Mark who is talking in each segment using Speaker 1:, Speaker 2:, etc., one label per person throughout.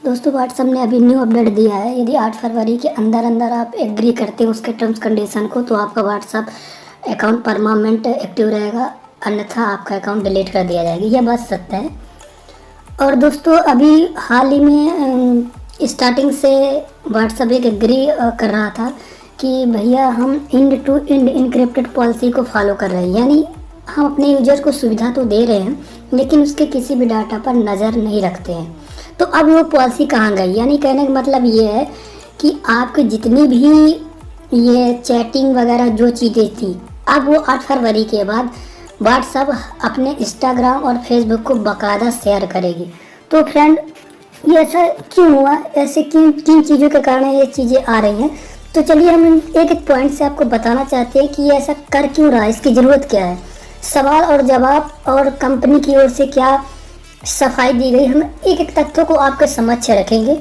Speaker 1: दोस्तों व्हाट्सएप ने अभी न्यू अपडेट दिया है। यदि 8 फरवरी के अंदर अंदर आप एग्री करते हो उसके टर्म्स कंडीशन को, तो आपका व्हाट्सएप अकाउंट परमानेंट एक्टिव रहेगा, अन्यथा आपका अकाउंट डिलीट कर दिया जाएगा। यह बात सत्य है। और दोस्तों अभी हाल ही में स्टार्टिंग से व्हाट्सएप एक एग्री कर रहा था कि भैया हम end to end encrypted policy को फॉलो कर रहे हैं, यानी हम अपने यूजर्स को सुविधा तो दे रहे हैं लेकिन उसके किसी भी डाटा पर नज़र नहीं रखते हैं। तो अब वो पॉलिसी कहाँ गई? यानी कहने का मतलब ये है कि आपके जितनी भी ये चैटिंग वगैरह जो चीज़ें थी, अब वो 8 फरवरी के बाद व्हाट्सएप अपने इंस्टाग्राम और फेसबुक को बाकायदा शेयर करेगी। तो फ्रेंड, ये ऐसा क्यों हुआ? ऐसे किन चीज़ों के कारण ये चीज़ें आ रही हैं? तो चलिए हम एक एक पॉइंट से आपको बताना चाहते हैं कि ये ऐसा कर क्यों रहा है, इसकी ज़रूरत क्या है, सवाल और जवाब और कंपनी की ओर से क्या सफाई दी गई, हम एक एक तथ्यों को आपके समक्ष रखेंगे।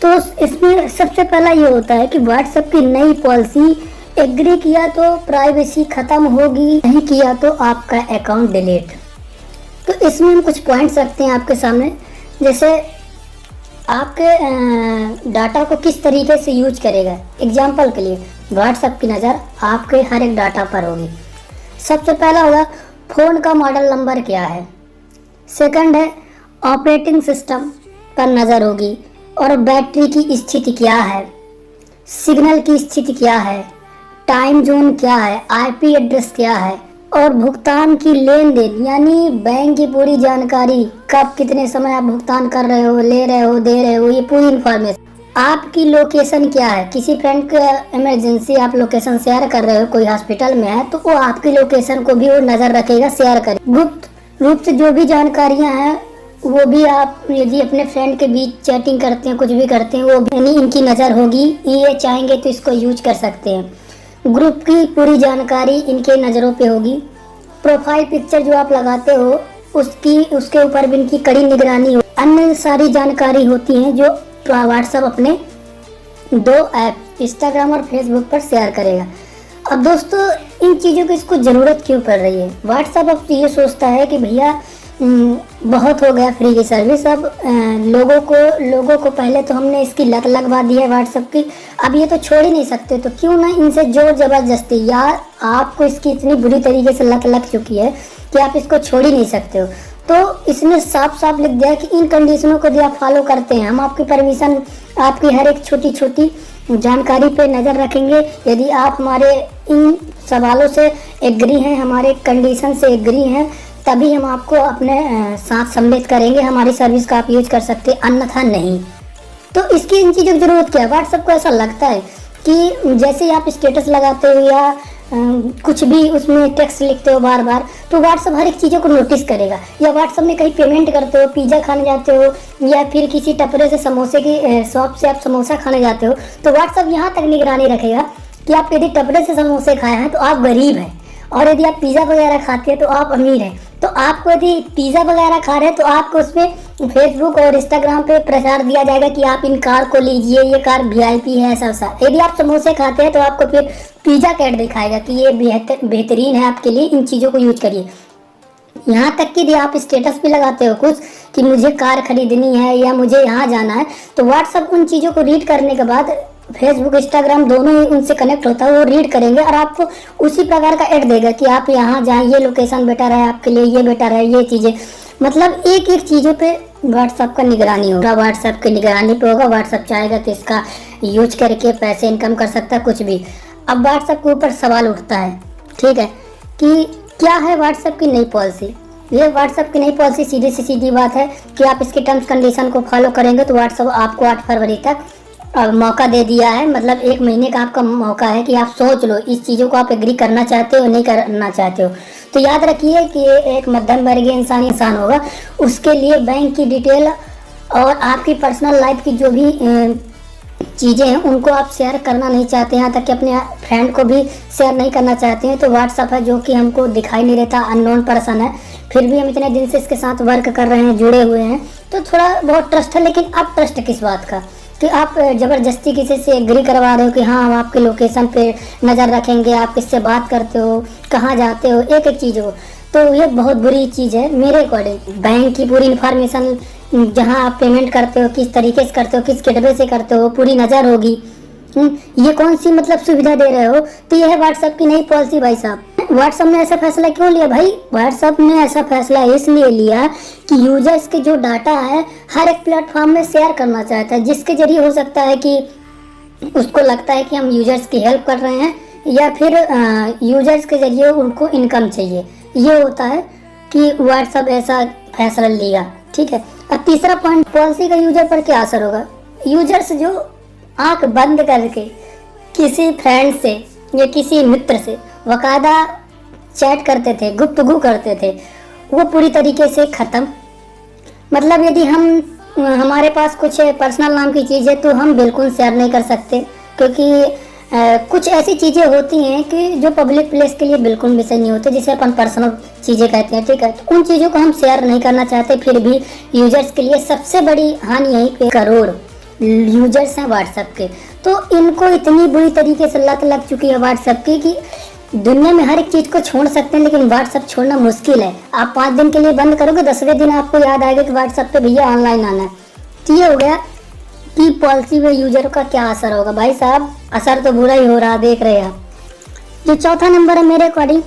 Speaker 1: तो इसमें सबसे पहला ये होता है कि व्हाट्सएप की नई पॉलिसी, एग्री किया तो प्राइवेसी खत्म होगी, नहीं किया तो आपका अकाउंट डिलीट। तो इसमें हम कुछ पॉइंट्स रखते हैं आपके सामने, जैसे आपके डाटा को किस तरीके से यूज करेगा। एग्जाम्पल के लिए व्हाट्सएप की नज़र आपके हर एक डाटा पर होगी। सबसे पहला होगा फ़ोन का मॉडल नंबर क्या है। सेकंड है ऑपरेटिंग सिस्टम पर नज़र होगी और बैटरी की स्थिति क्या है, सिग्नल की स्थिति क्या है, टाइम जोन क्या है, आईपी एड्रेस क्या है, और भुगतान की लेन देन यानी बैंक की पूरी जानकारी, कब कितने समय आप भुगतान कर रहे हो, ले रहे हो, दे रहे हो, ये पूरी इन्फॉर्मेशन। आपकी लोकेशन क्या है, किसी फ्रेंड का इमरजेंसी आप लोकेशन शेयर कर रहे हो, कोई हॉस्पिटल में है तो वो आपकी लोकेशन को भी वो नज़र रखेगा, शेयर करे। गुप्त रूप से जो भी जानकारियां हैं वो भी आप यदि अपने फ्रेंड के बीच चैटिंग करते हैं, कुछ भी करते हैं, वो भी यानी इनकी नज़र होगी। ये चाहेंगे तो इसको यूज कर सकते हैं। ग्रुप की पूरी जानकारी इनके नज़रों पे होगी। प्रोफाइल पिक्चर जो आप लगाते हो उसके ऊपर भी इनकी कड़ी निगरानी हो। अन्य सारी जानकारी होती हैं जो व्हाट्सएप अपने दो ऐप इंस्टाग्राम और फेसबुक पर शेयर करेगा। अब दोस्तों इन चीज़ों की इसको ज़रूरत क्यों पड़ रही है? व्हाट्सएप अब ये सोचता है कि भैया बहुत हो गया फ्री की सर्विस, अब लोगों को पहले तो हमने इसकी लत लगवा दी है व्हाट्सएप की, अब ये तो छोड़ ही नहीं सकते, तो क्यों ना इनसे जोर जबरदस्ती, यार आपको इसकी इतनी बुरी तरीके से लत लग चुकी है कि आप इसको छोड़ ही नहीं सकते हो। तो इसने साफ साफ लिख दिया कि इन कंडीशनों को यदि आप फॉलो करते हैं, हम आपकी परमिशन, आपकी हर एक छोटी छोटी जानकारी पे नज़र रखेंगे। यदि आप हमारे इन सवालों से एग्री हैं, हमारे कंडीशन से एग्री हैं, तभी हम आपको अपने साथ सम्मिलित करेंगे, हमारी सर्विस का आप यूज कर सकते हैं, अन्यथा नहीं। तो इसकी इन चीज़ों की ज़रूरत क्या है? व्हाट्सएप को ऐसा लगता है कि जैसे आप स्टेटस लगाते हो या कुछ भी उसमें टेक्स्ट लिखते हो बार बार, तो व्हाट्सएप हर एक चीज़ों को नोटिस करेगा। या व्हाट्सएप में कहीं पेमेंट करते हो, पिज़्ज़ा खाने जाते हो या फिर किसी टपरे से समोसे की शॉप से आप समोसा खाने जाते हो, तो व्हाट्सएप यहाँ तक निगरानी रखेगा कि आप यदि टपरे से समोसे खाए हैं तो आप गरीब हैं, और यदि आप पिज़्ज़ा वगैरह खाते हैं तो आप अमीर हैं। तो आपको यदि पिज़्ज़ा वगैरह खा रहे हैं तो आपको उसमें फेसबुक और इंस्टाग्राम पे प्रचार दिया जाएगा कि आप इन कार को लीजिए, ये कार वीआईपी है, ऐसा। यदि आप समोसे खाते हैं तो आपको फिर पिज़्ज़ा का ऐड दिखाएगा कि ये बेहतरीन है आपके लिए, इन चीज़ों को यूज करिए। यहाँ तक कि यदि आप स्टेटस भी लगाते हो कुछ कि मुझे कार खरीदनी है या मुझे यहाँ जाना है, तो व्हाट्सएप उन चीज़ों को रीड करने के बाद फेसबुक इंस्टाग्राम दोनों ही उनसे कनेक्ट होता है, वो रीड करेंगे और आपको उसी प्रकार का ऐड देगा कि आप यहाँ जाएं, ये लोकेशन बेटर है आपके लिए, ये बेटर है, ये चीज़ें। मतलब एक एक चीज़ों पे व्हाट्सएप का निगरानी होगा, व्हाट्सएप की निगरानी पे होगा। व्हाट्सएप चाहेगा तो इसका यूज करके पैसे इनकम कर सकता है, कुछ भी। अब व्हाट्सएप के ऊपर सवाल उठता है, ठीक है, कि क्या है व्हाट्सएप की नई पॉलिसी। ये व्हाट्सएप की नई पॉलिसी सीधी से सीधी बात है कि आप इसके टर्म्स कंडीशन को फॉलो करेंगे तो व्हाट्सएप आपको 8 फरवरी तक मौका दे दिया है। मतलब 1 महीने का आपका मौका है कि आप सोच लो इस चीज़ों को आप एग्री करना चाहते हो, नहीं करना चाहते हो। तो याद रखिए कि ये एक मध्यम वर्गीय इंसान होगा, उसके लिए बैंक की डिटेल और आपकी पर्सनल लाइफ की जो भी चीज़ें हैं उनको आप शेयर करना नहीं चाहते हैं, यहाँ तक कि अपने फ्रेंड को भी शेयर नहीं करना चाहते हैं। तो व्हाट्सएप है जो कि हमको दिखाई नहीं देता, अननोन पर्सन है, फिर भी हम इतने दिन से इसके साथ वर्क कर रहे हैं, जुड़े हुए हैं, तो थोड़ा बहुत ट्रस्ट है। लेकिन अब ट्रस्ट किस बात का कि आप ज़बरदस्ती किसी से एग्री करवा रहे हो कि हाँ हम आपके लोकेशन पे नज़र रखेंगे, आप किससे बात करते हो, कहाँ जाते हो, एक एक चीज़ हो। तो ये बहुत बुरी चीज़ है मेरे अकॉर्डिंग। बैंक की पूरी इन्फॉर्मेशन, जहाँ आप पेमेंट करते हो, किस तरीके से करते हो, किस गेटवे से करते हो, पूरी नज़र होगी। ये कौन सी मतलब सुविधा दे रहे हो? तो ये है व्हाट्सएप की नई पॉलिसी भाई साहब। व्हाट्सएप ने ऐसा फैसला क्यों लिया भाई? व्हाट्सएप ने ऐसा फैसला इसलिए लिया कि यूजर्स के जो डाटा है हर एक प्लेटफॉर्म में शेयर करना चाहता है, जिसके जरिए हो सकता है कि उसको लगता है कि हम यूजर्स की हेल्प कर रहे हैं, या फिर यूजर्स के जरिए उनको इनकम चाहिए। ये होता है कि व्हाट्सएप ऐसा फैसला लिया, ठीक है। अब तीसरा पॉइंट, पॉलिसी का यूजर पर क्या असर होगा? यूजर्स जो आंख बंद करके किसी फ्रेंड से या किसी मित्र से बाकायदा चैट करते थे, गुफ्तगू करते थे, वो पूरी तरीके से ख़त्म। मतलब यदि हमारे पास कुछ पर्सनल नाम की चीज़ है तो हम बिल्कुल शेयर नहीं कर सकते, क्योंकि कुछ ऐसी चीज़ें होती हैं कि जो पब्लिक प्लेस के लिए बिल्कुल भी सही नहीं होते, जिसे अपन पर्सनल चीज़ें कहते हैं, ठीक है। तो उन चीज़ों को हम शेयर नहीं करना चाहते, फिर भी यूजर्स के लिए सबसे बड़ी हानि यही पे करोड़ यूजर्स हैं व्हाट्सएप के। तो इनको इतनी बुरी तरीके से लत लग चुकी है व्हाट्सएप की कि दुनिया में हर एक चीज़ को छोड़ सकते हैं, लेकिन व्हाट्सएप छोड़ना मुश्किल है। आप 5 दिन के लिए बंद करोगे, 10वें दिन आपको याद आएगा कि व्हाट्सएप पे भैया ऑनलाइन आना है। तो ये हो गया कि पॉलिसी में यूजर का क्या असर होगा। भाई साहब असर तो बुरा ही हो रहा, देख रहे हैं आप। जो चौथा नंबर है मेरे अकॉर्डिंग,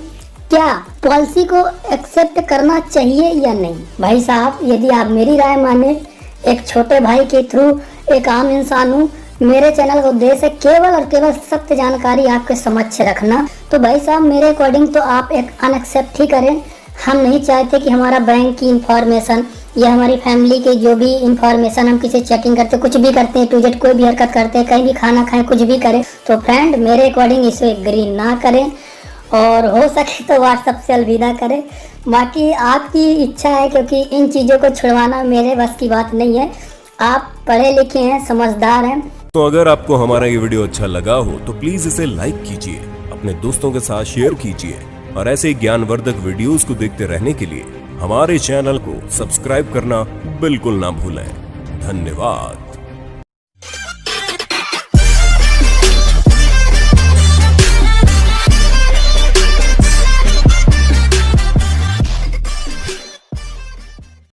Speaker 1: क्या पॉलिसी को एक्सेप्ट करना चाहिए या नहीं? भाई साहब यदि आप मेरी राय माने, एक छोटे भाई के थ्रू एक आम इंसान हूँ, मेरे चैनल का उद्देश्य है केवल और केवल सत्य जानकारी आपके समक्ष रखना। तो भाई साहब मेरे अकॉर्डिंग तो आप एक अनएक्सेप्ट ही करें। हम नहीं चाहते कि हमारा बैंक की इंफॉर्मेशन या हमारी फैमिली की जो भी इंफॉर्मेशन, हम किसी चैटिंग करते, कुछ भी करते हैं, टू जेड कोई भी हरकत करते हैं, कहीं भी खाना खाएं, कुछ भी करें, तो फ्रेंड मेरे अकॉर्डिंग इसे एग्री ना करें, और हो सके तो व्हाट्सएप से अलविदा करें। बाकी आपकी इच्छा है, क्योंकि इन चीज़ों को छुड़वाना मेरे बस की बात नहीं है। आप पढ़े लिखे हैं, समझदार हैं।
Speaker 2: तो अगर आपको हमारा ये वीडियो अच्छा लगा हो तो प्लीज इसे लाइक कीजिए, अपने दोस्तों के साथ शेयर कीजिए, और ऐसे ज्ञानवर्धक वीडियोस को देखते रहने के लिए हमारे चैनल को सब्सक्राइब करना बिल्कुल ना भूलें। धन्यवाद।